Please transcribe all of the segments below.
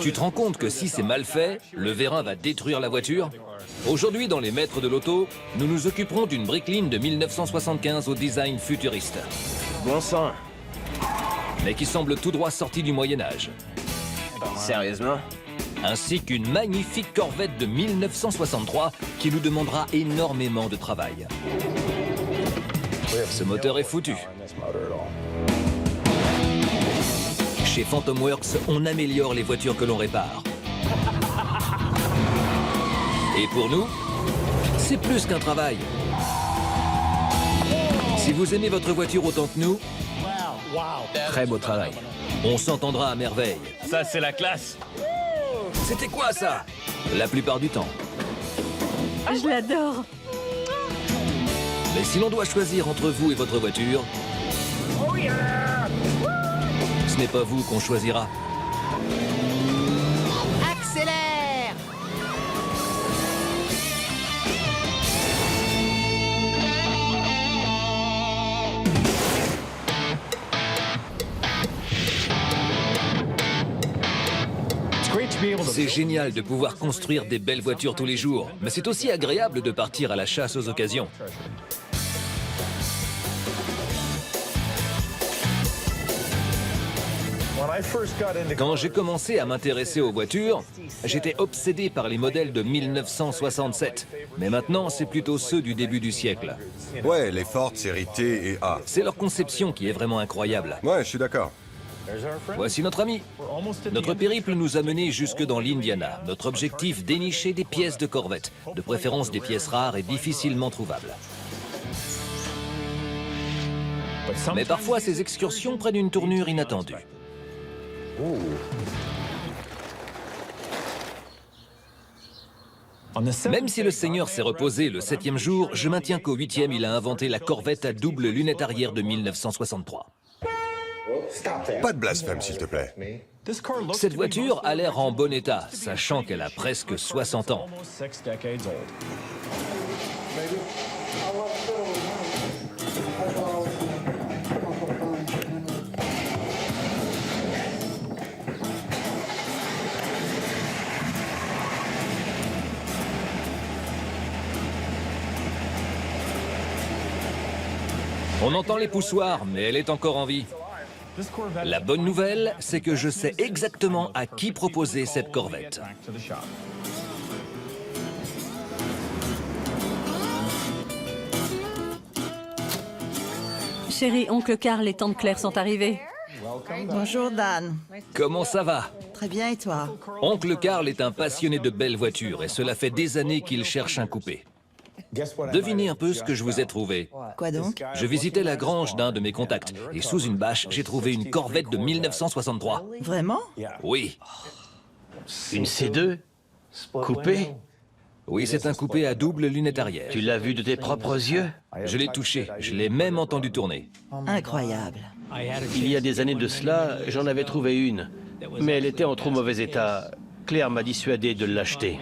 Tu te rends compte que si c'est mal fait, le vérin va détruire la voiture? Aujourd'hui, dans les maîtres de l'auto, nous nous occuperons d'une brickline de 1975 au design futuriste. Bon sang. Mais qui semble tout droit sortie du Moyen-Âge. Sérieusement? Ainsi qu'une magnifique Corvette de 1963 qui nous demandera énormément de travail. Ce moteur est foutu. Chez Phantom Works, on améliore les voitures que l'on répare. Et pour nous, c'est plus qu'un travail. Si vous aimez votre voiture autant que nous, Très beau travail. on s'entendra à merveille. Ça, c'est la classe. C'était quoi ça? La plupart du temps. Je l'adore. Mais si l'on doit choisir entre vous et votre voiture, ce n'est pas vous qu'on choisira. Accélère! C'est génial de pouvoir construire des belles voitures tous les jours, mais c'est aussi agréable de partir à la chasse aux occasions. Quand j'ai commencé à m'intéresser aux voitures, j'étais obsédé par les modèles de 1967. Mais maintenant, c'est plutôt ceux du début du siècle. Ouais, les Ford série T et A. C'est leur conception qui est vraiment incroyable. Ouais, je suis d'accord. Voici notre ami. Notre périple nous a menés jusque dans l'Indiana. Notre objectif, dénicher des pièces de Corvette, de préférence des pièces rares et difficilement trouvables. Mais parfois, ces excursions prennent une tournure inattendue. Même si le Seigneur s'est reposé le 7e jour, je maintiens qu'au 8e, il a inventé la Corvette à double lunette arrière de 1963. Pas de blasphème, s'il te plaît. Cette voiture a l'air en bon état, sachant qu'elle a presque 60 ans. On entend les poussoirs, mais elle est encore en vie. La bonne nouvelle, c'est que je sais exactement à qui proposer cette Corvette. Chérie, oncle Carl et tante Claire sont arrivés. Bonjour Dan. Comment ça va? Très bien et toi? Oncle Carl est un passionné de belles voitures et cela fait des années qu'il cherche un coupé. Devinez un peu ce que je vous ai trouvé. Quoi donc? Je visitais la grange d'un de mes contacts et sous une bâche, j'ai trouvé une Corvette de 1963. Vraiment? Oui, Une C2? Coupée? oui, c'est un coupé à double lunette arrière. Tu l'as vu de tes propres yeux? Je l'ai touché, je l'ai même entendu tourner. Incroyable. Il y a des années de cela, j'en avais trouvé une. Mais elle était en trop mauvais état. Claire m'a dissuadé de l'acheter.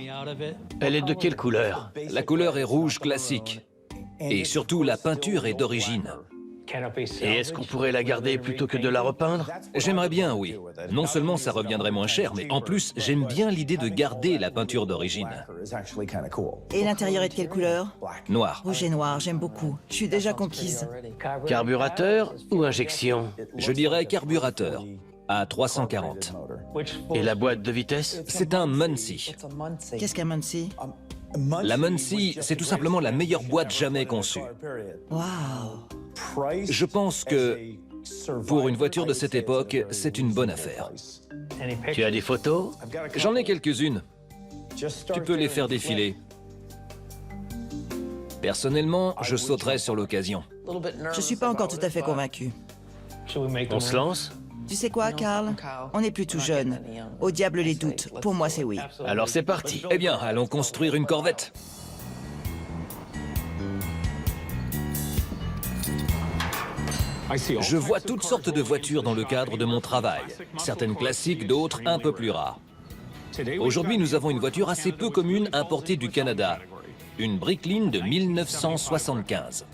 Elle est de quelle couleur? La couleur est rouge classique. Et surtout, la peinture est d'origine. Et est-ce qu'on pourrait la garder plutôt que de la repeindre? J'aimerais bien, oui. Non seulement ça reviendrait moins cher, mais en plus, j'aime bien l'idée de garder la peinture d'origine. Et l'intérieur est de quelle couleur? Noir. Rouge et noir, j'aime beaucoup. Je suis déjà conquise. Carburateur ou injection? Je dirais carburateur, à 340. Et la boîte de vitesse? C'est un Muncie. Qu'est-ce qu'un Muncie? La Muncie, c'est tout simplement la meilleure boîte jamais conçue. Waouh! Je pense que, pour une voiture de cette époque, c'est une bonne affaire. Tu as des photos? J'en ai quelques-unes. Tu peux les faire défiler. Personnellement, je sauterais sur l'occasion. Je suis pas encore tout à fait convaincue. On se lance? Tu sais quoi, Carl? On n'est plus tout jeune. Au diable les doutes. Pour moi, c'est oui. Alors c'est parti. Eh bien, allons construire une Corvette. Je vois toutes sortes de voitures dans le cadre de mon travail. Certaines classiques, d'autres un peu plus rares. Aujourd'hui, nous avons une voiture assez peu commune importée du Canada. Une brickline de 1975.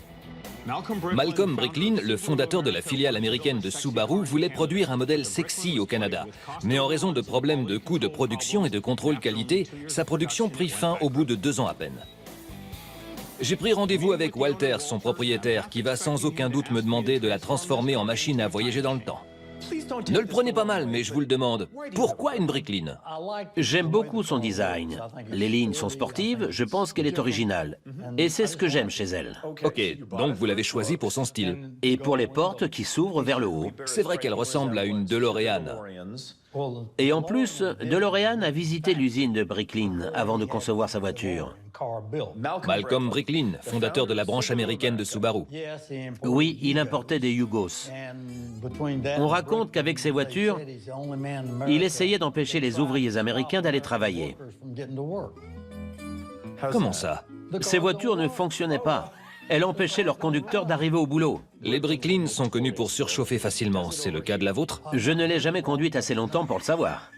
Malcolm Bricklin, le fondateur de la filiale américaine de Subaru, voulait produire un modèle sexy au Canada. Mais en raison de problèmes de coûts de production et de contrôle qualité, sa production prit fin au bout de 2 ans à peine. J'ai pris rendez-vous avec Walter, son propriétaire, qui va sans aucun doute me demander de la transformer en machine à voyager dans le temps. Ne le prenez pas mal, mais je vous le demande. Pourquoi une Bricklin? J'aime beaucoup son design. Les lignes sont sportives, je pense qu'elle est originale. Et c'est ce que j'aime chez elle. Ok, donc vous l'avez choisie pour son style. Et pour les portes qui s'ouvrent vers le haut. C'est vrai qu'elle ressemble à une DeLorean. Et en plus, DeLorean a visité l'usine de Bricklin avant de concevoir sa voiture. Malcolm Bricklin, fondateur de la branche américaine de Subaru. Oui, il importait des Yugos. On raconte qu'avec ces voitures, il essayait d'empêcher les ouvriers américains d'aller travailler. Comment ça? Ces voitures ne fonctionnaient pas. Elles empêchaient leurs conducteurs d'arriver au boulot. Les Bricklin sont connus pour surchauffer facilement. C'est le cas de la vôtre? Je ne l'ai jamais conduite assez longtemps pour le savoir.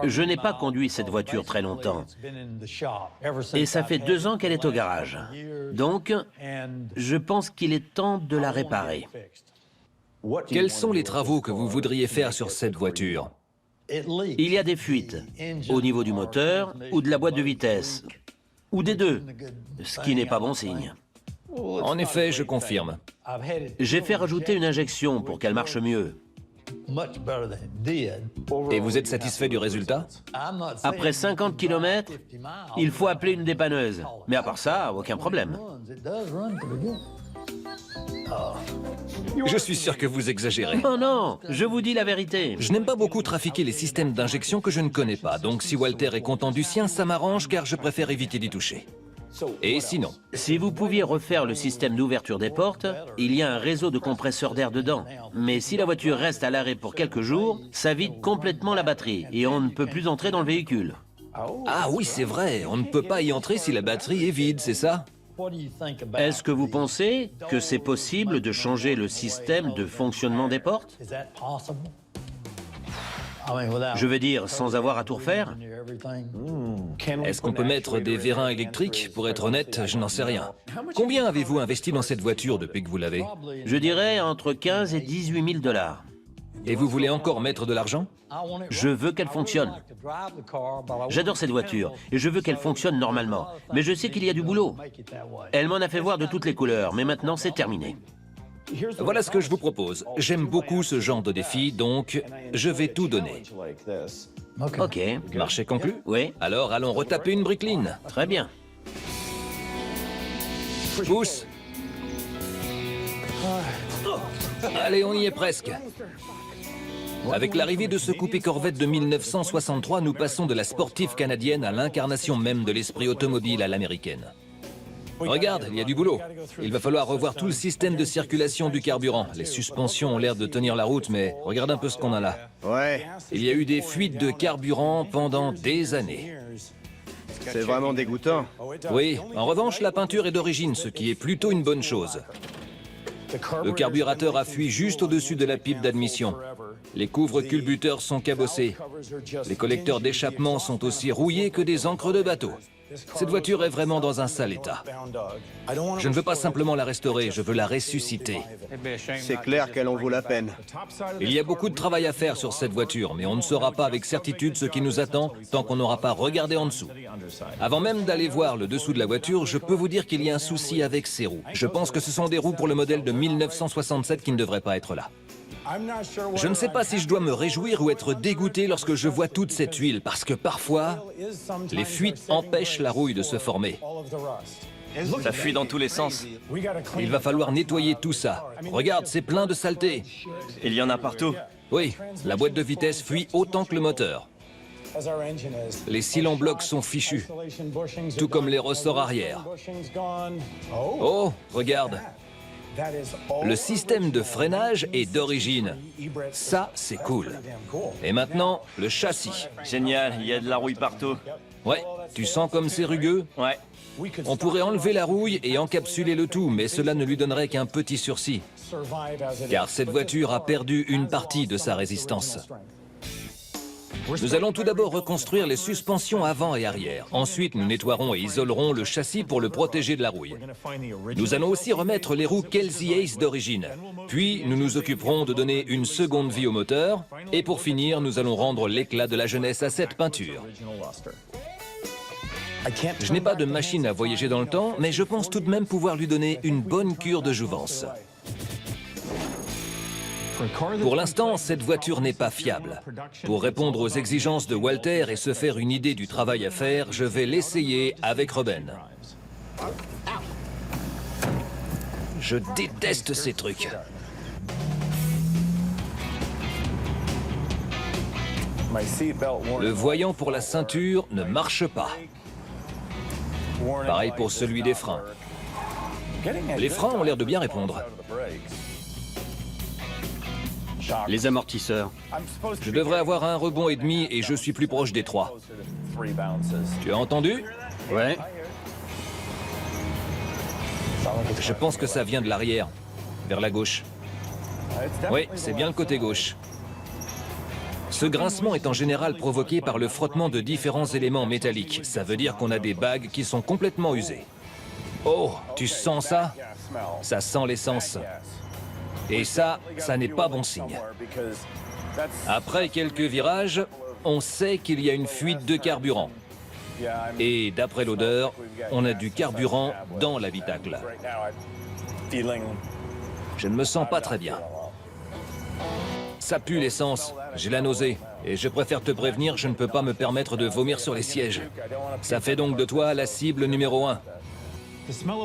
Je n'ai pas conduit cette voiture très longtemps. Et ça fait 2 ans qu'elle est au garage. Donc, je pense qu'il est temps de la réparer. Quels sont les travaux que vous voudriez faire sur cette voiture? Il y a des fuites, au niveau du moteur ou de la boîte de vitesse, ou des deux, ce qui n'est pas bon signe. En effet, je confirme. J'ai fait rajouter une injection pour qu'elle marche mieux. Et vous êtes satisfait du résultat? Après 50 km, il faut appeler une dépanneuse. Mais à part ça, aucun problème. Je suis sûr que vous exagérez. Oh non, je vous dis la vérité. Je n'aime pas beaucoup trafiquer les systèmes d'injection que je ne connais pas, donc si Walter est content du sien, ça m'arrange car je préfère éviter d'y toucher. Et sinon? Si vous pouviez refaire le système d'ouverture des portes, il y a un réseau de compresseurs d'air dedans. Mais si la voiture reste à l'arrêt pour quelques jours, ça vide complètement la batterie et on ne peut plus entrer dans le véhicule. Ah oui, c'est vrai, on ne peut pas y entrer si la batterie est vide, c'est ça? Est-ce que vous pensez que c'est possible de changer le système de fonctionnement des portes? Je veux dire, sans avoir à tout refaire? Est-ce qu'on peut mettre des vérins électriques? Pour être honnête, je n'en sais rien. Combien avez-vous investi dans cette voiture depuis que vous l'avez? Je dirais entre 15 et 18 000 $. Et vous voulez encore mettre de l'argent? Je veux qu'elle fonctionne. J'adore cette voiture et je veux qu'elle fonctionne normalement. Mais je sais qu'il y a du boulot. Elle m'en a fait voir de toutes les couleurs, mais maintenant c'est terminé. Voilà ce que je vous propose. J'aime beaucoup ce genre de défi, donc je vais tout donner. Ok. Marché conclu? Oui. Alors allons retaper une Bricklin. Très bien. Pousse. Allez, on y est presque. Avec l'arrivée de ce coupé Corvette de 1963, nous passons de la sportive canadienne à l'incarnation même de l'esprit automobile à l'américaine. Regarde, il y a du boulot. Il va falloir revoir tout le système de circulation du carburant. Les suspensions ont l'air de tenir la route, mais regarde un peu ce qu'on a là. Ouais, Il y a eu des fuites de carburant pendant des années. c'est vraiment dégoûtant. Oui, en revanche, la peinture est d'origine, ce qui est plutôt une bonne chose. Le carburateur a fui juste au-dessus de la pipe d'admission. Les couvre-culbuteurs sont cabossés. Les collecteurs d'échappement sont aussi rouillés que des ancres de bateau. Cette voiture est vraiment dans un sale état. Je ne veux pas simplement la restaurer, je veux la ressusciter. C'est clair qu'elle en vaut la peine. Il y a beaucoup de travail à faire sur cette voiture, mais on ne saura pas avec certitude ce qui nous attend tant qu'on n'aura pas regardé en dessous. Avant même d'aller voir le dessous de la voiture, je peux vous dire qu'il y a un souci avec ces roues. Je pense que ce sont des roues pour le modèle de 1967 qui ne devraient pas être là. Je ne sais pas si je dois me réjouir ou être dégoûté lorsque je vois toute cette huile, parce que parfois, les fuites empêchent la rouille de se former. Ça fuit dans tous les sens. Il va falloir nettoyer tout ça. Regarde, c'est plein de saleté. Il y en a partout. Oui, la boîte de vitesse fuit autant que le moteur. Les cils en bloc sont fichus, tout comme les ressorts arrière. Oh, regarde. Le système de freinage est d'origine. Ça, c'est cool. Et maintenant, le châssis. Génial, il y a de la rouille partout. Ouais, tu sens comme c'est rugueux? Ouais. On pourrait enlever la rouille et encapsuler le tout, mais cela ne lui donnerait qu'un petit sursis. Car cette voiture a perdu une partie de sa résistance. Nous allons tout d'abord reconstruire les suspensions avant et arrière. Ensuite, nous nettoierons et isolerons le châssis pour le protéger de la rouille. Nous allons aussi remettre les roues Kelsey Ace d'origine. Puis, nous nous occuperons de donner une seconde vie au moteur. Et pour finir, nous allons rendre l'éclat de la jeunesse à cette peinture. Je n'ai pas de machine à voyager dans le temps, mais je pense tout de même pouvoir lui donner une bonne cure de jouvence. Pour l'instant, cette voiture n'est pas fiable. Pour répondre aux exigences de Walter et se faire une idée du travail à faire, je vais l'essayer avec Ruben. Je déteste ces trucs. Le voyant pour la ceinture ne marche pas. Pareil pour celui des freins. Les freins ont l'air de bien répondre. Les amortisseurs. Je devrais avoir un rebond et demi et je suis plus proche des 3. Tu as entendu? Ouais. Je pense que ça vient de l'arrière, vers la gauche. Oui, c'est bien le côté gauche. Ce grincement est en général provoqué par le frottement de différents éléments métalliques. Ça veut dire qu'on a des bagues qui sont complètement usées. Oh, tu sens ça? Ça sent l'essence. Et ça n'est pas bon signe. Après quelques virages, on sait qu'il y a une fuite de carburant. Et d'après l'odeur, on a du carburant dans l'habitacle. Je ne me sens pas très bien. Ça pue l'essence, j'ai la nausée. Et je préfère te prévenir, je ne peux pas me permettre de vomir sur les sièges. Ça fait donc de toi la cible numéro 1.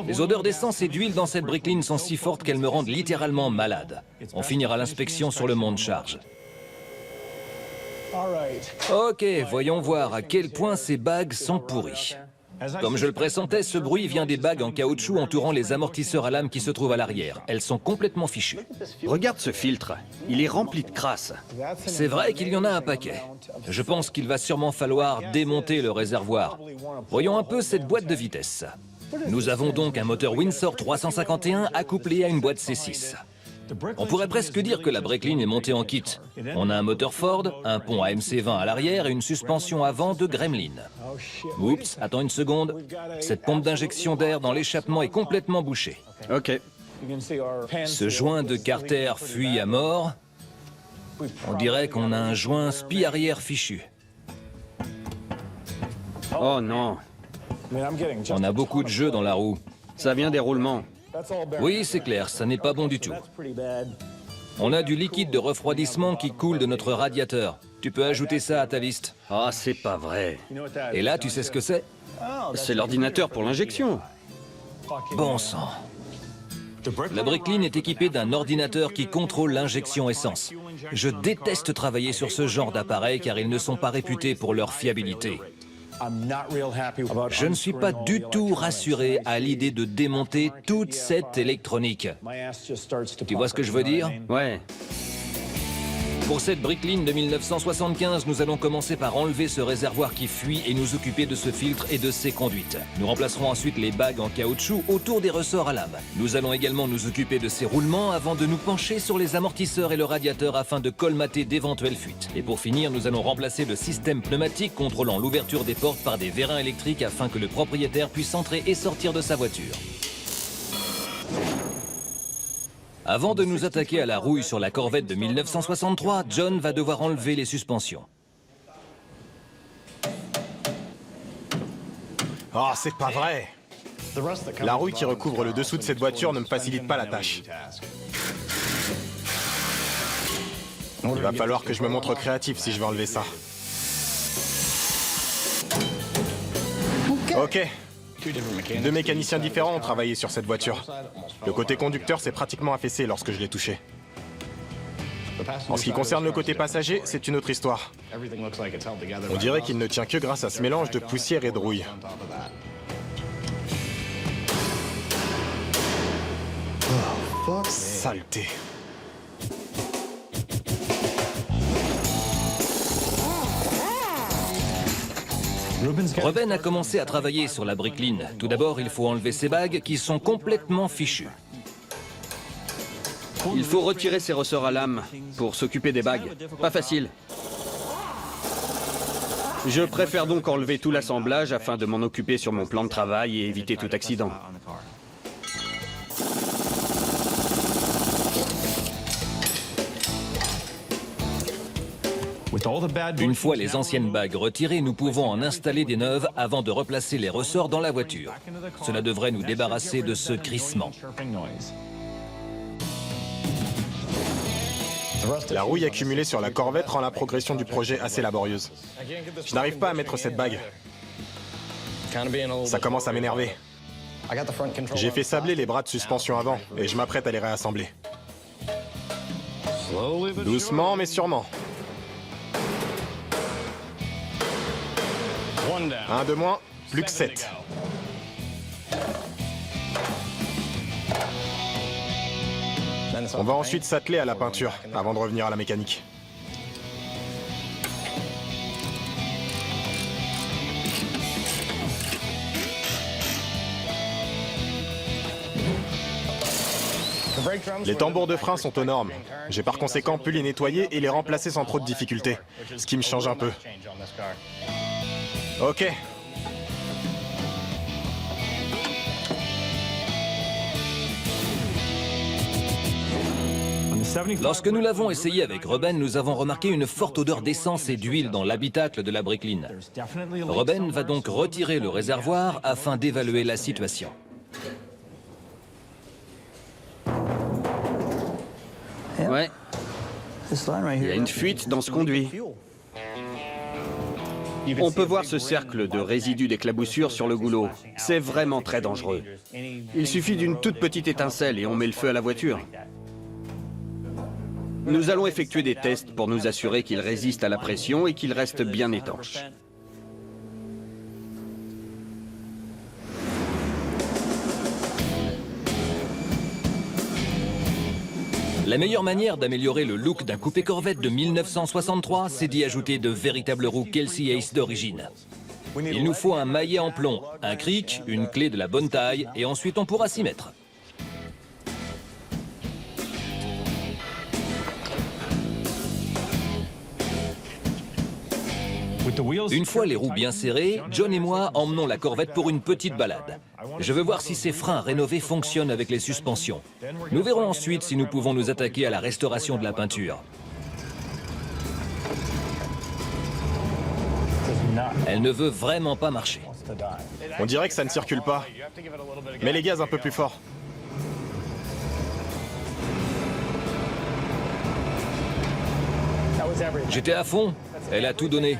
Les odeurs d'essence et d'huile dans cette Bricklin sont si fortes qu'elles me rendent littéralement malade. On finira l'inspection sur le mont de charge. Ok, voyons voir à quel point ces bagues sont pourries. Comme je le pressentais, ce bruit vient des bagues en caoutchouc entourant les amortisseurs à lame qui se trouvent à l'arrière. Elles sont complètement fichues. Regarde ce filtre. Il est rempli de crasse. C'est vrai qu'il y en a un paquet. Je pense qu'il va sûrement falloir démonter le réservoir. Voyons un peu cette boîte de vitesse. Nous avons donc un moteur Windsor 351 accouplé à une boîte C6. On pourrait presque dire que la Bricklin est montée en kit. On a un moteur Ford, un pont AMC20 à l'arrière et une suspension avant de Gremlin. Oups, attends une seconde. Cette pompe d'injection d'air dans l'échappement est complètement bouchée. Ok. Ce joint de Carter fuit à mort. On dirait qu'on a un joint spi arrière fichu. Oh non. On a beaucoup de jeux dans la roue. Ça vient des roulements. Oui, c'est clair, ça n'est pas bon du tout. On a du liquide de refroidissement qui coule de notre radiateur. Tu peux ajouter ça à ta liste. Ah, c'est pas vrai. Et là, tu sais ce que c'est? C'est l'ordinateur pour l'injection. Bon sang. La Bricklin est équipée d'un ordinateur qui contrôle l'injection essence. Je déteste travailler sur ce genre d'appareil car ils ne sont pas réputés pour leur fiabilité. Je ne suis pas du tout rassuré à l'idée de démonter toute cette électronique. Tu vois ce que je veux dire? Ouais. Pour cette Bricklin de 1975, nous allons commencer par enlever ce réservoir qui fuit et nous occuper de ce filtre et de ses conduites. Nous remplacerons ensuite les bagues en caoutchouc autour des ressorts à lame. Nous allons également nous occuper de ces roulements avant de nous pencher sur les amortisseurs et le radiateur afin de colmater d'éventuelles fuites. Et pour finir, nous allons remplacer le système pneumatique contrôlant l'ouverture des portes par des vérins électriques afin que le propriétaire puisse entrer et sortir de sa voiture. Avant de nous attaquer à la rouille sur la Corvette de 1963, John va devoir enlever les suspensions. Oh, c'est pas vrai! La rouille qui recouvre le dessous de cette voiture ne me facilite pas la tâche. Il va falloir que je me montre créatif si je veux enlever ça. Ok. Deux mécaniciens différents ont travaillé sur cette voiture. Le côté conducteur s'est pratiquement affaissé lorsque je l'ai touché. En ce qui concerne le côté passager, c'est une autre histoire. On dirait qu'il ne tient que grâce à ce mélange de poussière et de rouille. Oh, saleté. Ruben a commencé à travailler sur la Bricklin. Tout d'abord, il faut enlever ces bagues qui sont complètement fichues. Il faut retirer ces ressorts à lame pour s'occuper des bagues. Pas facile. Je préfère donc enlever tout l'assemblage afin de m'en occuper sur mon plan de travail et éviter tout accident. Une fois les anciennes bagues retirées, nous pouvons en installer des neuves avant de replacer les ressorts dans la voiture. Cela devrait nous débarrasser de ce crissement. La rouille accumulée sur la Corvette rend la progression du projet assez laborieuse. Je n'arrive pas à mettre cette bague. Ça commence à m'énerver. J'ai fait sabler les bras de suspension avant et je m'apprête à les réassembler. Doucement mais sûrement. Un de moins, plus que 7. On va ensuite s'atteler à la peinture avant de revenir à la mécanique. Les tambours de frein sont aux normes. J'ai par conséquent pu les nettoyer et les remplacer sans trop de difficultés, ce qui me change un peu. Ok. Lorsque nous l'avons essayé avec Ruben, nous avons remarqué une forte odeur d'essence et d'huile dans l'habitacle de la Bricklin. Ruben va donc retirer le réservoir afin d'évaluer la situation. Ouais. Il y a une fuite dans ce conduit. On peut voir ce cercle de résidus d'éclaboussure sur le goulot. C'est vraiment très dangereux. Il suffit d'une toute petite étincelle et on met le feu à la voiture. Nous allons effectuer des tests pour nous assurer qu'il résiste à la pression et qu'il reste bien étanche. La meilleure manière d'améliorer le look d'un coupé Corvette de 1963, c'est d'y ajouter de véritables roues Kelsey Ace d'origine. Il nous faut un maillet en plomb, un cric, une clé de la bonne taille, et ensuite on pourra s'y mettre. Une fois les roues bien serrées, John et moi emmenons la Corvette pour une petite balade. Je veux voir si ces freins rénovés fonctionnent avec les suspensions. Nous verrons ensuite si nous pouvons nous attaquer à la restauration de la peinture. Elle ne veut vraiment pas marcher. On dirait que ça ne circule pas. Mets les gaz un peu plus fort. J'étais à fond, elle a tout donné.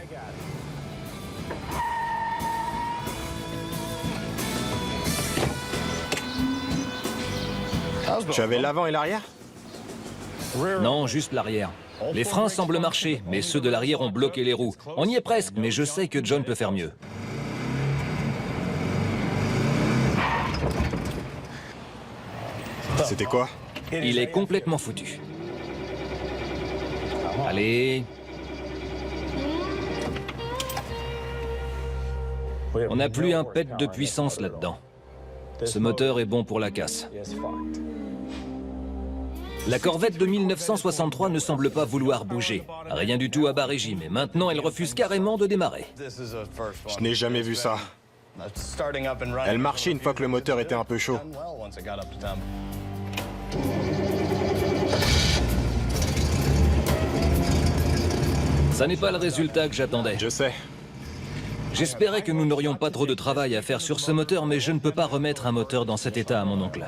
Tu avais l'avant et l'arrière? Non, juste l'arrière. Les freins semblent marcher, mais ceux de l'arrière ont bloqué les roues. On y est presque, mais je sais que John peut faire mieux. C'était quoi? Il est complètement foutu. Allez. On n'a plus un pet de puissance là-dedans. Ce moteur est bon pour la casse. La Corvette de 1963 ne semble pas vouloir bouger. Rien du tout à bas régime, et maintenant elle refuse carrément de démarrer. Je n'ai jamais vu ça. Elle marchait une fois que le moteur était un peu chaud. Ça n'est pas le résultat que j'attendais. Je sais. J'espérais que nous n'aurions pas trop de travail à faire sur ce moteur, mais je ne peux pas remettre un moteur dans cet état à mon oncle.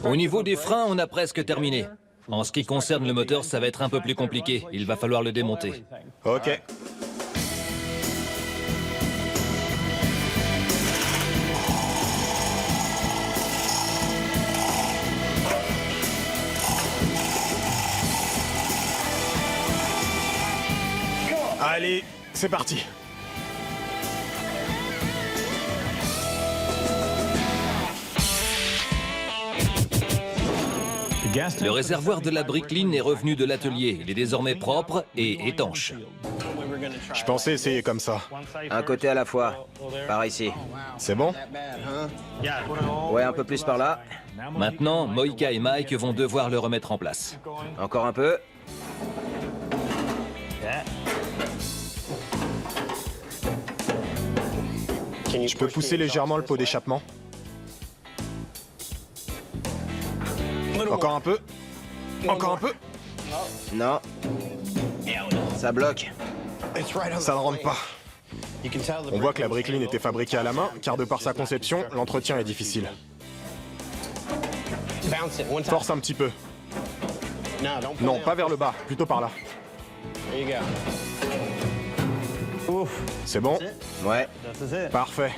Au niveau des freins, on a presque terminé. En ce qui concerne le moteur, ça va être un peu plus compliqué. Il va falloir le démonter. Ok. Allez, c'est parti. Le réservoir de la Bricklin est revenu de l'atelier. Il est désormais propre et étanche. Je pensais essayer comme ça. Un côté à la fois. Par ici. C'est bon? Ouais, un peu plus par là. Maintenant, Moïka et Mike vont devoir le remettre en place. Encore un peu. Je peux pousser légèrement le pot d'échappement. Encore un peu. Encore un peu. Non. Ça bloque. Ça ne rentre pas. On voit que la briqueline était fabriquée à la main, car de par sa conception, l'entretien est difficile. Force un petit peu. Non, pas vers le bas, plutôt par là. C'est bon? Ouais. Parfait.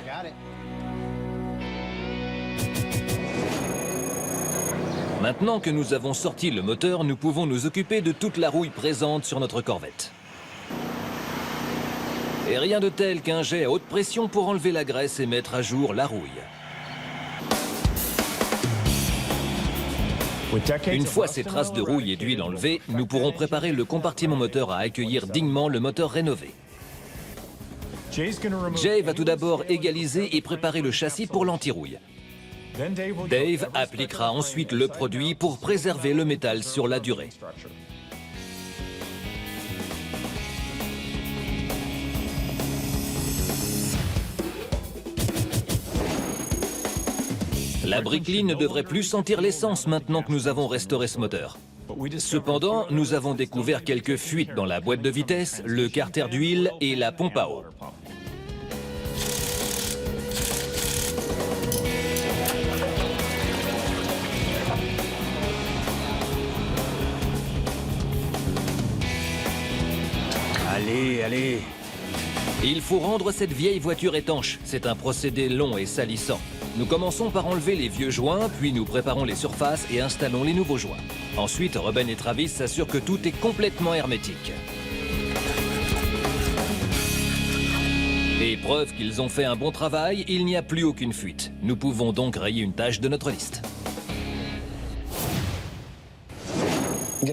Maintenant que nous avons sorti le moteur, nous pouvons nous occuper de toute la rouille présente sur notre Corvette. Et rien de tel qu'un jet à haute pression pour enlever la graisse et mettre à jour la rouille. Une fois ces traces de rouille et d'huile enlevées, nous pourrons préparer le compartiment moteur à accueillir dignement le moteur rénové. Jay va tout d'abord égaliser et préparer le châssis pour l'anti-rouille. Dave appliquera ensuite le produit pour préserver le métal sur la durée. La briqueline ne devrait plus sentir l'essence maintenant que nous avons restauré ce moteur. Cependant, nous avons découvert quelques fuites dans la boîte de vitesse, le carter d'huile et la pompe à eau. Allez, allez. Il faut rendre cette vieille voiture étanche. C'est un procédé long et salissant. Nous commençons par enlever les vieux joints, puis nous préparons les surfaces et installons les nouveaux joints. Ensuite, Ruben et Travis s'assurent que tout est complètement hermétique. Et preuve qu'ils ont fait un bon travail, il n'y a plus aucune fuite. Nous pouvons donc rayer une tâche de notre liste.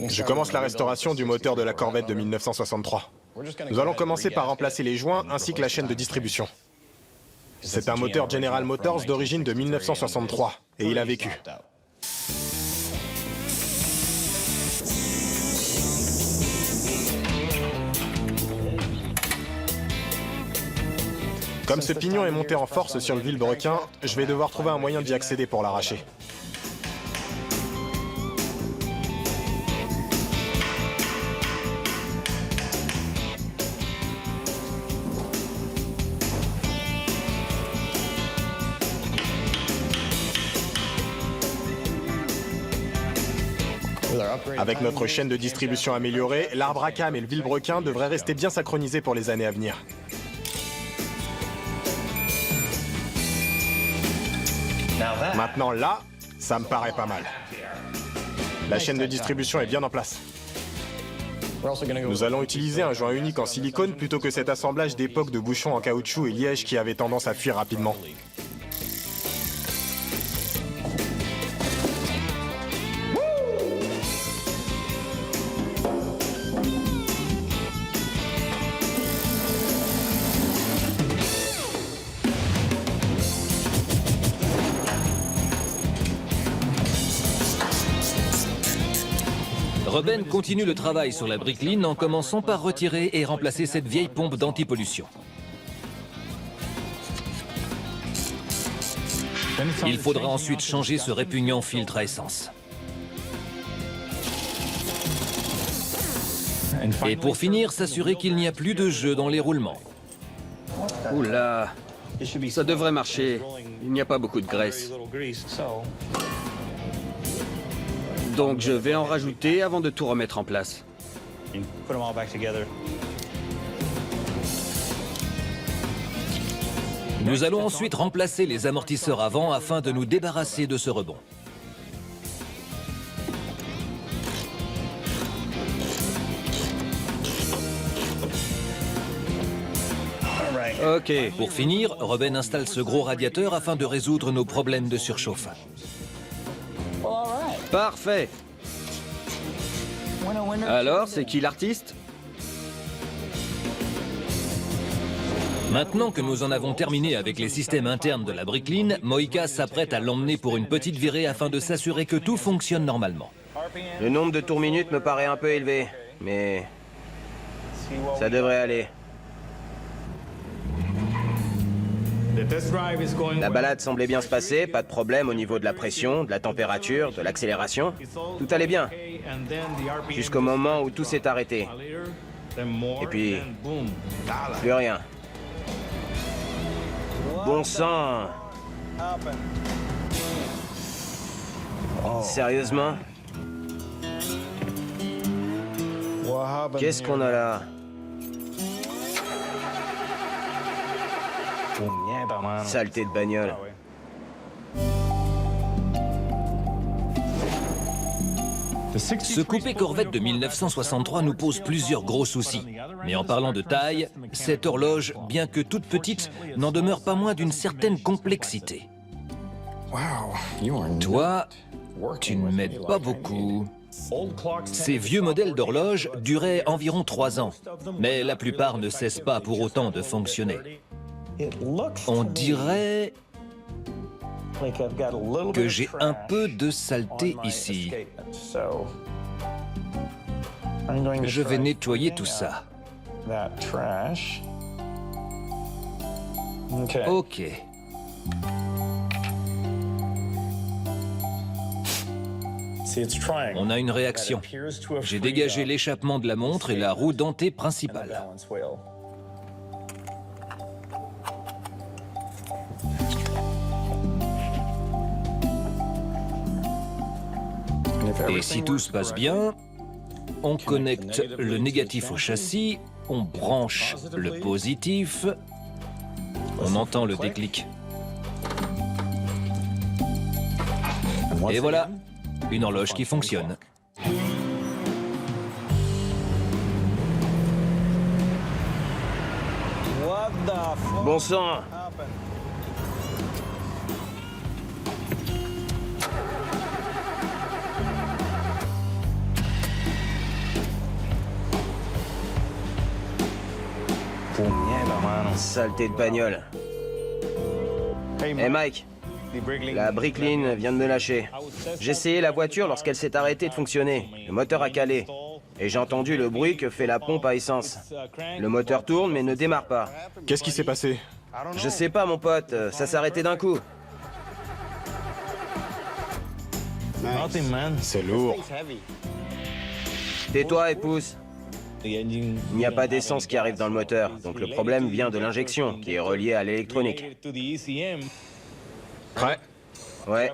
Je commence la restauration du moteur de la Corvette de 1963. Nous allons commencer par remplacer les joints ainsi que la chaîne de distribution. C'est un moteur General Motors d'origine de 1963, et il a vécu. Comme ce pignon est monté en force sur le vilebrequin, je vais devoir trouver un moyen d'y accéder pour l'arracher. Avec notre chaîne de distribution améliorée, l'arbre à cam et le vilebrequin devraient rester bien synchronisés pour les années à venir. Maintenant là, ça me paraît pas mal. La chaîne de distribution est bien en place. Nous allons utiliser un joint unique en silicone plutôt que cet assemblage d'époque de bouchons en caoutchouc et liège qui avait tendance à fuir rapidement. Ruben continue le travail sur la briqueline en commençant par retirer et remplacer cette vieille pompe d'antipollution. Il faudra ensuite changer ce répugnant filtre à essence. Et pour finir, s'assurer qu'il n'y a plus de jeu dans les roulements. Oula, ça devrait marcher. Il n'y a pas beaucoup de graisse. Donc je vais en rajouter avant de tout remettre en place. Nous allons ensuite remplacer les amortisseurs avant afin de nous débarrasser de ce rebond. Ok. Pour finir, Ruben installe ce gros radiateur afin de résoudre nos problèmes de surchauffe. Parfait. Alors, c'est qui l'artiste? Maintenant que nous en avons terminé avec les systèmes internes de la briqueline, Moïka s'apprête à l'emmener pour une petite virée afin de s'assurer que tout fonctionne normalement. Le nombre de tours minutes me paraît un peu élevé, mais Ça devrait aller. La balade semblait bien se passer, pas de problème au niveau de la pression, de la température, de l'accélération. Tout allait bien. Jusqu'au moment où tout s'est arrêté. Et puis, plus rien. Bon sang! Sérieusement? Qu'est-ce qu'on a là? Saleté de bagnole. Ce coupé Corvette de 1963 nous pose plusieurs gros soucis. Mais en parlant de taille, cette horloge, bien que toute petite, n'en demeure pas moins d'une certaine complexité. Toi, tu ne m'aides pas beaucoup. Ces vieux modèles d'horloges duraient environ 3 ans, mais la plupart ne cessent pas pour autant de fonctionner. On dirait que j'ai un peu de saleté ici. Je vais nettoyer tout ça. Ok. On a une réaction. J'ai dégagé l'échappement de la montre et la roue dentée principale. Et si tout se passe bien, on connecte le négatif au châssis, on branche le positif, on entend le déclic. Et voilà, une horloge qui fonctionne. Bon sang! Saleté de bagnole. Hey Mike, la Bricklin vient de me lâcher. J'ai essayé la voiture lorsqu'elle s'est arrêtée de fonctionner. Le moteur a calé. Et j'ai entendu le bruit que fait la pompe à essence. Le moteur tourne mais ne démarre pas. Qu'est-ce qui s'est passé? Je sais pas mon pote, ça s'est arrêté d'un coup. C'est lourd. Tais-toi et pousse. Il n'y a pas d'essence qui arrive dans le moteur, donc le problème vient de l'injection, qui est reliée à l'électronique. Prêt? Ouais.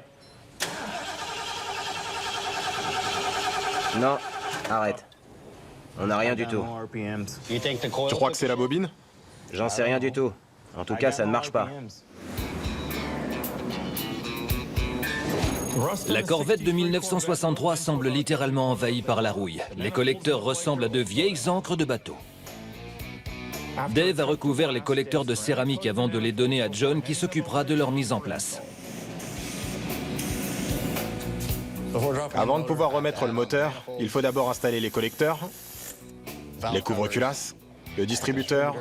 Non, arrête. On n'a rien du tout. Tu crois que c'est la bobine? J'en sais rien du tout. En tout cas, ça ne marche pas. La Corvette de 1963 semble littéralement envahie par la rouille. Les collecteurs ressemblent à de vieilles encres de bateau. Dave a recouvert les collecteurs de céramique avant de les donner à John qui s'occupera de leur mise en place. Avant de pouvoir remettre le moteur, il faut d'abord installer les collecteurs, les couvre-culasses, le distributeur,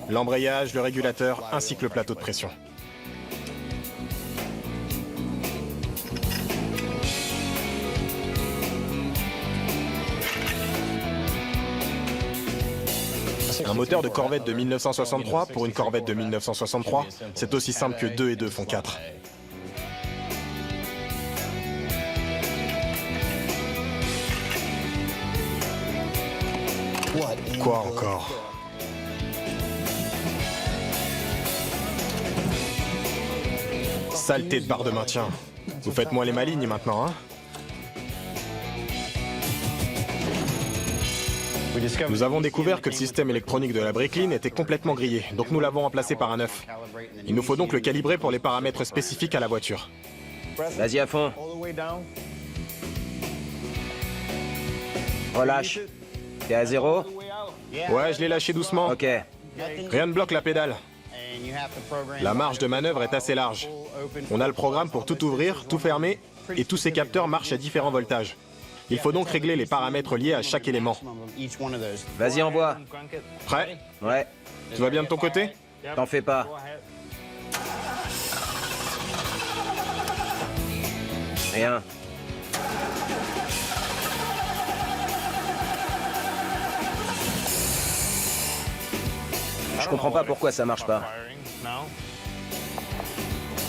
l'embrayage, le régulateur, ainsi que le plateau de pression. Un moteur de Corvette de 1963 pour une Corvette de 1963, c'est aussi simple que 2 et 2 font 4. Quoi encore? Saleté de barre de maintien. Vous faites moins les malignes maintenant, hein? Nous avons découvert que le système électronique de la Bricklin était complètement grillé, donc nous l'avons remplacé par un neuf. Il nous faut donc le calibrer pour les paramètres spécifiques à la voiture. Vas-y à fond. Relâche. T'es à 0? Ouais, je l'ai lâché doucement. Ok. Rien ne bloque la pédale. La marge de manœuvre est assez large. On a le programme pour tout ouvrir, tout fermer, et tous ces capteurs marchent à différents voltages. Il faut donc régler les paramètres liés à chaque élément. Vas-y, envoie. Prêt? Ouais. Tout va bien de ton côté? T'en fais pas. Rien. comprends pas pourquoi ça marche pas.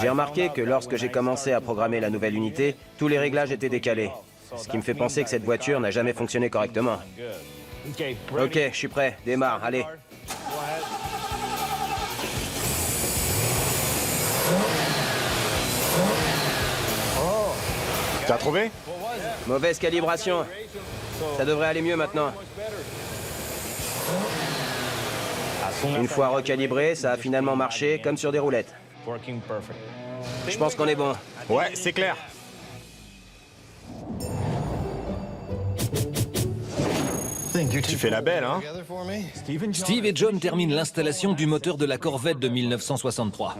J'ai remarqué que lorsque j'ai commencé à programmer la nouvelle unité, tous les réglages étaient décalés. Ce qui me fait penser que cette voiture n'a jamais fonctionné correctement. Ok, je suis prêt. Démarre, allez. T'as trouvé? Mauvaise calibration. Ça devrait aller mieux maintenant. Une fois recalibré, ça a finalement marché comme sur des roulettes. Je pense qu'on est bon. Ouais, c'est clair. Tu fais la belle, hein? Steve et John terminent l'installation du moteur de la Corvette de 1963.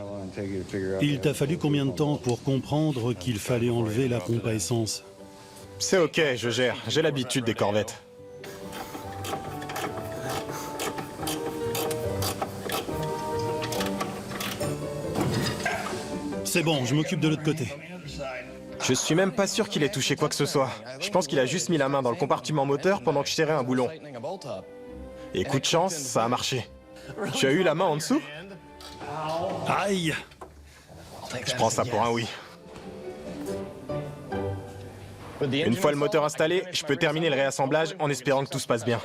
Il t'a fallu combien de temps pour comprendre qu'il fallait enlever la pompe à essence? C'est ok, je gère. J'ai l'habitude des corvettes. C'est bon, je m'occupe de l'autre côté. Je suis même pas sûr qu'il ait touché quoi que ce soit. Je pense qu'il a juste mis la main dans le compartiment moteur pendant que je serrais un boulon. Et coup de chance, ça a marché. Tu as eu la main en dessous? Aïe! Je prends ça pour un oui. Une fois le moteur installé, je peux terminer le réassemblage en espérant que tout se passe bien.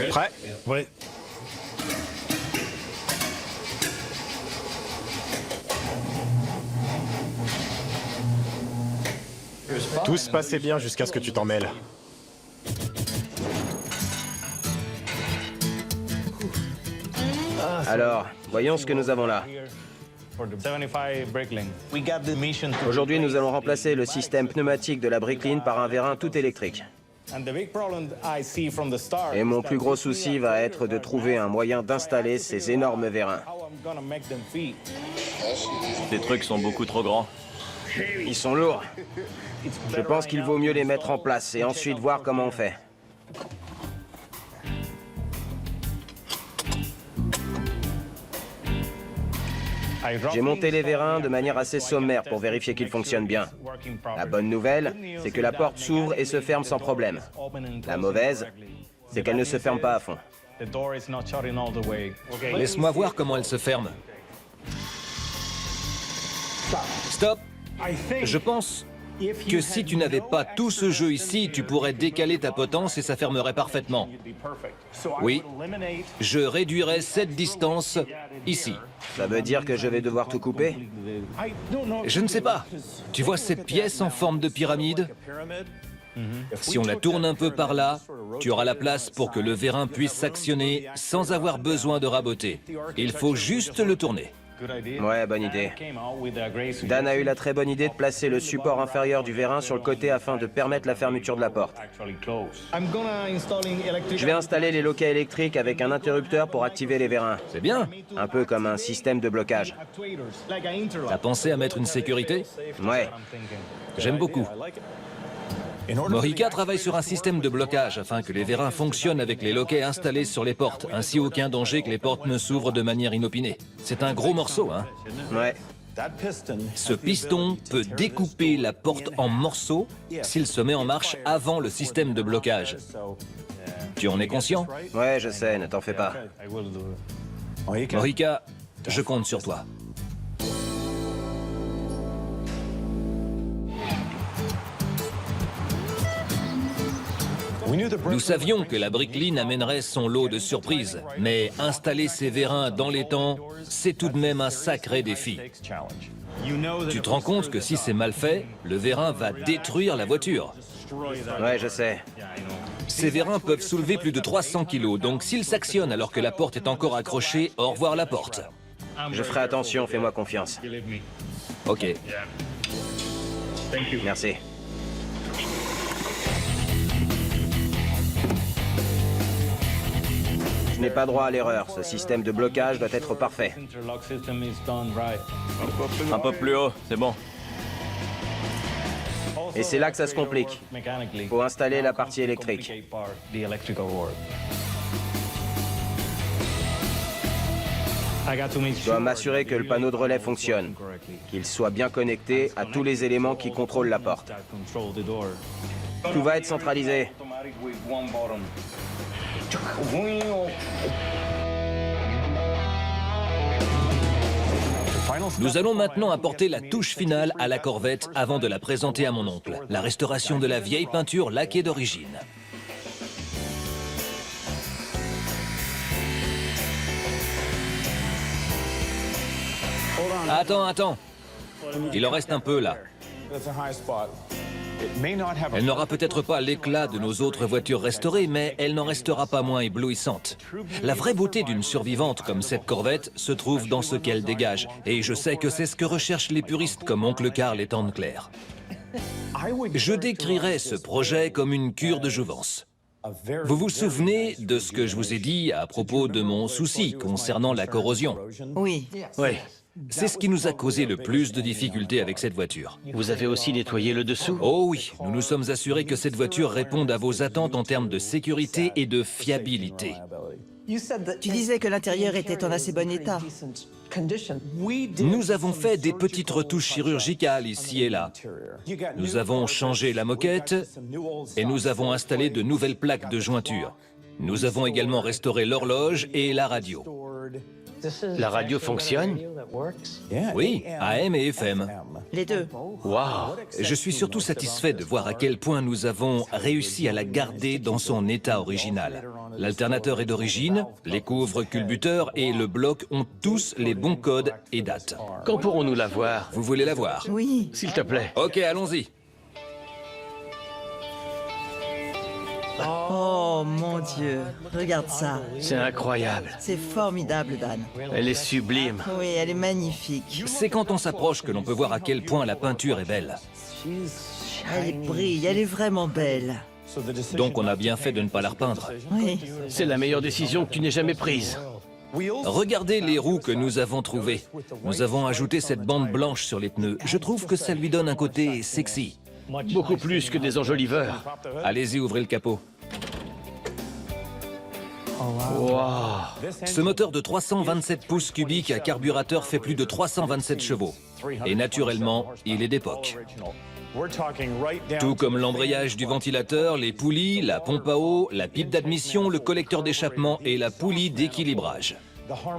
Prêt? Ouais. Tout se passait bien jusqu'à ce que tu t'en mêles. Alors, voyons ce que nous avons là. Aujourd'hui, nous allons remplacer le système pneumatique de la Bricklin par un vérin tout électrique. Et mon plus gros souci va être de trouver un moyen d'installer ces énormes vérins. Ces trucs sont beaucoup trop grands. Ils sont lourds. Je pense qu'il vaut mieux les mettre en place et ensuite voir comment on fait. J'ai monté les vérins de manière assez sommaire pour vérifier qu'ils fonctionnent bien. La bonne nouvelle, c'est que la porte s'ouvre et se ferme sans problème. La mauvaise, c'est qu'elle ne se ferme pas à fond. Laisse-moi voir comment elle se ferme. Stop! Je pense que si tu n'avais pas tout ce jeu ici, tu pourrais décaler ta potence et ça fermerait parfaitement. Oui, je réduirais cette distance ici. Ça veut dire que je vais devoir tout couper? Je ne sais pas. Tu vois cette pièce en forme de pyramide? Si on la tourne un peu par là, tu auras la place pour que le vérin puisse s'actionner sans avoir besoin de raboter. Il faut juste le tourner. Ouais, bonne idée. Dan a eu la très bonne idée de placer le support inférieur du vérin sur le côté afin de permettre la fermeture de la porte. Je vais installer les loquets électriques avec un interrupteur pour activer les vérins. C'est bien. Un peu comme un système de blocage. T'as pensé à mettre une sécurité? Ouais. J'aime beaucoup. Mohica travaille sur un système de blocage afin que les vérins fonctionnent avec les loquets installés sur les portes. Ainsi, aucun danger que les portes ne s'ouvrent de manière inopinée. C'est un gros morceau, hein? Ouais. Ce piston peut découper la porte en morceaux s'il se met en marche avant le système de blocage. Tu en es conscient? Ouais, je sais, ne t'en fais pas. Mohica, je compte sur toi. Nous savions que la Bricklin amènerait son lot de surprises, mais installer ces vérins dans les temps, c'est tout de même un sacré défi. Tu te rends compte que si c'est mal fait, le vérin va détruire la voiture. Ouais, je sais. Ces vérins peuvent soulever plus de 300 kilos, donc s'ils s'actionnent alors que la porte est encore accrochée, au revoir la porte. Je ferai attention, fais-moi confiance. Ok. Merci. Je n'ai pas droit à l'erreur. Ce système de blocage doit être parfait. Un peu plus haut, c'est bon. Et c'est là que ça se complique. Faut installer la partie électrique. Je dois m'assurer que le panneau de relais fonctionne, qu'il soit bien connecté à tous les éléments qui contrôlent la porte. Tout va être centralisé. Nous allons maintenant apporter la touche finale à la Corvette avant de la présenter à mon oncle. La restauration de la vieille peinture laquée d'origine. Attends. Il en reste un peu là. Elle n'aura peut-être pas l'éclat de nos autres voitures restaurées, mais elle n'en restera pas moins éblouissante. La vraie beauté d'une survivante comme cette Corvette se trouve dans ce qu'elle dégage. Et je sais que c'est ce que recherchent les puristes comme Oncle Carl et Tante Claire. Je décrirais ce projet comme une cure de jouvence. Vous vous souvenez de ce que je vous ai dit à propos de mon souci concernant la corrosion? Oui. Oui. C'est ce qui nous a causé le plus de difficultés avec cette voiture. Vous avez aussi nettoyé le dessous? Oh oui, nous nous sommes assurés que cette voiture réponde à vos attentes en termes de sécurité et de fiabilité. Tu disais que l'intérieur était en assez bon état. Nous avons fait des petites retouches chirurgicales ici et là. Nous avons changé la moquette et nous avons installé de nouvelles plaques de jointure. Nous avons également restauré l'horloge et la radio. La radio fonctionne? Oui, AM et FM. Les deux. Waouh! Je suis surtout satisfait de voir à quel point nous avons réussi à la garder dans son état original. L'alternateur est d'origine, les couvres culbuteurs et le bloc ont tous les bons codes et dates. Quand pourrons-nous la voir? Vous voulez la voir? Oui. S'il te plaît. Ok, allons-y. Oh mon Dieu, regarde ça. C'est incroyable. C'est formidable, Dan. Elle est sublime. Oui, elle est magnifique. C'est quand on s'approche que l'on peut voir à quel point la peinture est belle. Elle brille, elle est vraiment belle. Donc on a bien fait de ne pas la repeindre. Oui. C'est la meilleure décision que tu n'aies jamais prise. Regardez les roues que nous avons trouvées. Nous avons ajouté cette bande blanche sur les pneus. Je trouve que ça lui donne un côté sexy. Beaucoup plus que des enjoliveurs. Allez-y, ouvrez le capot. Wow. Ce moteur de 327 pouces cubiques à carburateur fait plus de 327 chevaux. Et naturellement, il est d'époque. Tout comme l'embrayage du ventilateur, les poulies, la pompe à eau, la pipe d'admission, le collecteur d'échappement et la poulie d'équilibrage.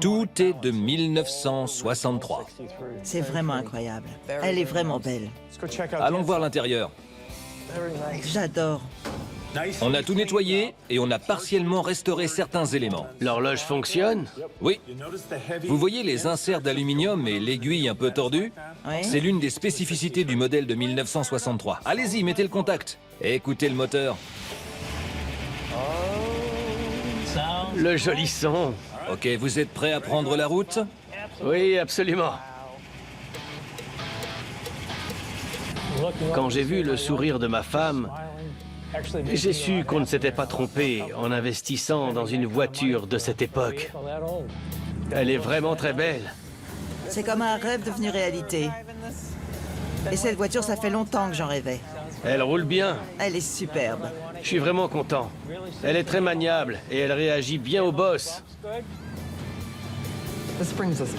Tout est de 1963. C'est vraiment incroyable. Elle est vraiment belle. Allons voir l'intérieur. J'adore. On a tout nettoyé et on a partiellement restauré certains éléments. L'horloge fonctionne? Oui. Vous voyez les inserts d'aluminium et l'aiguille un peu tordue? Oui. C'est l'une des spécificités du modèle de 1963. Allez-y, mettez le contact. Et écoutez le moteur. Le joli son. Ok, vous êtes prêts à prendre la route? Oui, absolument. Quand j'ai vu le sourire de ma femme, j'ai su qu'on ne s'était pas trompé en investissant dans une voiture de cette époque. Elle est vraiment très belle. C'est comme un rêve devenu réalité. Et cette voiture, ça fait longtemps que j'en rêvais. Elle roule bien. Elle est superbe. Je suis vraiment content. Elle est très maniable et elle réagit bien au boss.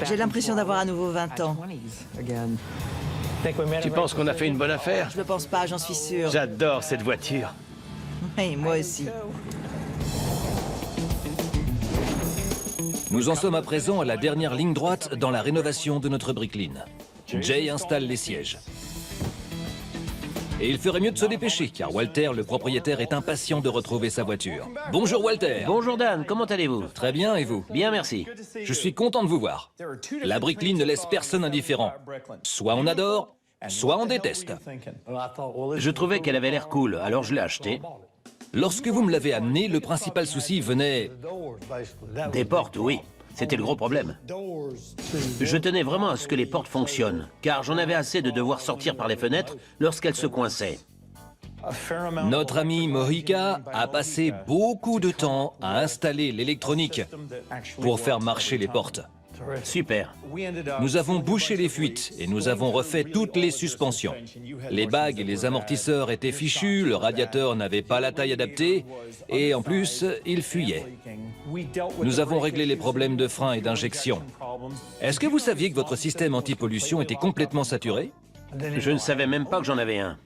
J'ai l'impression d'avoir à nouveau 20 ans. Tu penses qu'on a fait une bonne affaire? Je ne pense pas, j'en suis sûre. J'adore cette voiture. Oui, moi aussi. Nous en sommes à présent à la dernière ligne droite dans la rénovation de notre brickline. Jay installe les sièges. Et il ferait mieux de se dépêcher, car Walter, le propriétaire, est impatient de retrouver sa voiture. Bonjour Walter. Bonjour Dan, comment allez-vous? Très bien, et vous? Bien, merci. Je suis content de vous voir. La brickline ne laisse personne indifférent. Soit on adore, soit on déteste. Je trouvais qu'elle avait l'air cool, alors je l'ai achetée. Lorsque vous me l'avez amenée, le principal souci venait... Des portes, oui. C'était le gros problème. Je tenais vraiment à ce que les portes fonctionnent, car j'en avais assez de devoir sortir par les fenêtres lorsqu'elles se coinçaient. Notre ami Mohica a passé beaucoup de temps à installer l'électronique pour faire marcher les portes. Super. Nous avons bouché les fuites et nous avons refait toutes les suspensions. Les bagues et les amortisseurs étaient fichus, le radiateur n'avait pas la taille adaptée et en plus, il fuyait. Nous avons réglé les problèmes de frein et d'injection. Est-ce que vous saviez que votre système anti-pollution était complètement saturé? Je ne savais même pas que j'en avais un.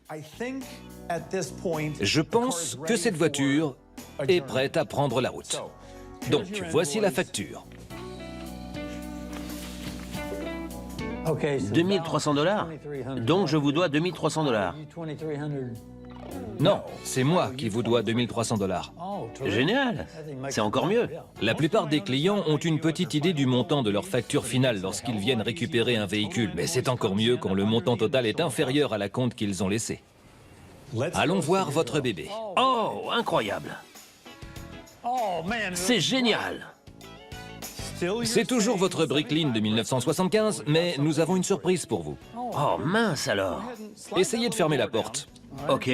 Je pense que cette voiture est prête à prendre la route. Donc, voici la facture. 2300 $. Donc je vous dois 2300 $. Non, c'est moi qui vous dois 2300 $. Génial. C'est encore mieux. La plupart des clients ont une petite idée du montant de leur facture finale lorsqu'ils viennent récupérer un véhicule, mais c'est encore mieux quand le montant total est inférieur à la compte qu'ils ont laissée. Allons voir votre bébé. Oh, incroyable. C'est génial. C'est toujours votre Bricklin de 1975, mais nous avons une surprise pour vous. Oh, mince alors. Essayez de fermer la porte. Ok.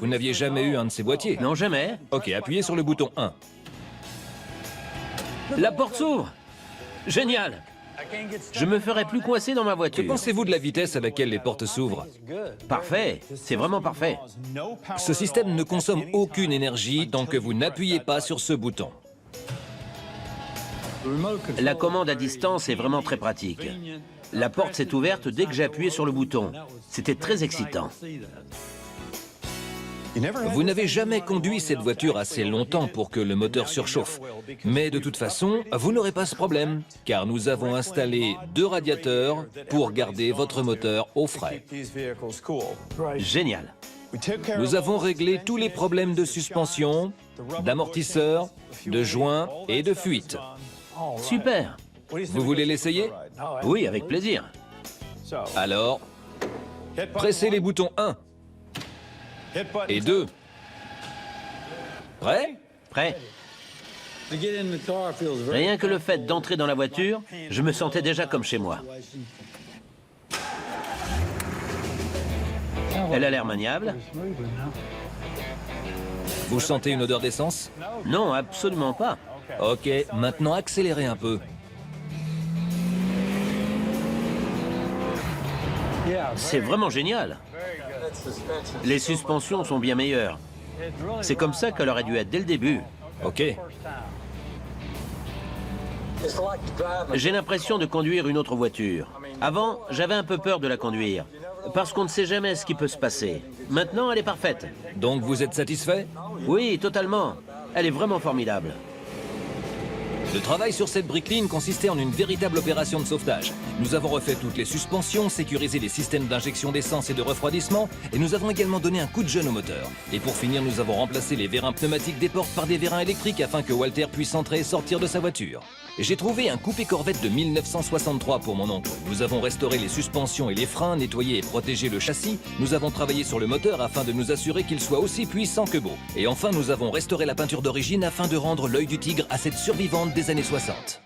Vous n'aviez jamais eu un de ces boîtiers? Non, jamais. Ok, appuyez sur le bouton 1. La porte s'ouvre. Génial. Je me ferai plus coincer dans ma Que voiture. pensez-vous de la vitesse à laquelle les portes s'ouvrent? Parfait. C'est vraiment parfait. Ce système ne consomme aucune énergie tant que vous n'appuyez pas sur ce bouton. La commande à distance est vraiment très pratique. La porte s'est ouverte dès que j'ai appuyé sur le bouton. C'était très excitant. Vous n'avez jamais conduit cette voiture assez longtemps pour que le moteur surchauffe. Mais de toute façon, vous n'aurez pas ce problème, car nous avons installé 2 radiateurs pour garder votre moteur au frais. Génial. Nous avons réglé tous les problèmes de suspension, d'amortisseur, de joint et de fuite. Super. Vous voulez l'essayer? Oui, avec plaisir. Alors, pressez les boutons 1 et 2. Prêt? Prêt? Rien que le fait d'entrer dans la voiture, je me sentais déjà comme chez moi. Elle a l'air maniable. Vous sentez une odeur d'essence? Non, absolument pas. Ok, maintenant accélérez un peu. C'est vraiment génial. Les suspensions sont bien meilleures. C'est comme ça qu'elle aurait dû être dès le début. Ok. J'ai l'impression de conduire une autre voiture. Avant, j'avais un peu peur de la conduire, parce qu'on ne sait jamais ce qui peut se passer. Maintenant, elle est parfaite. Donc vous êtes satisfait? Oui, totalement. Elle est vraiment formidable. Le travail sur cette Bricklin consistait en une véritable opération de sauvetage. Nous avons refait toutes les suspensions, sécurisé les systèmes d'injection d'essence et de refroidissement, et nous avons également donné un coup de jeune au moteur. Et pour finir, nous avons remplacé les vérins pneumatiques des portes par des vérins électriques afin que Walter puisse entrer et sortir de sa voiture. J'ai trouvé un coupé Corvette de 1963 pour mon oncle. Nous avons restauré les suspensions et les freins, nettoyé et protégé le châssis. Nous avons travaillé sur le moteur afin de nous assurer qu'il soit aussi puissant que beau. Et enfin, nous avons restauré la peinture d'origine afin de rendre l'œil du tigre à cette survivante des années 60.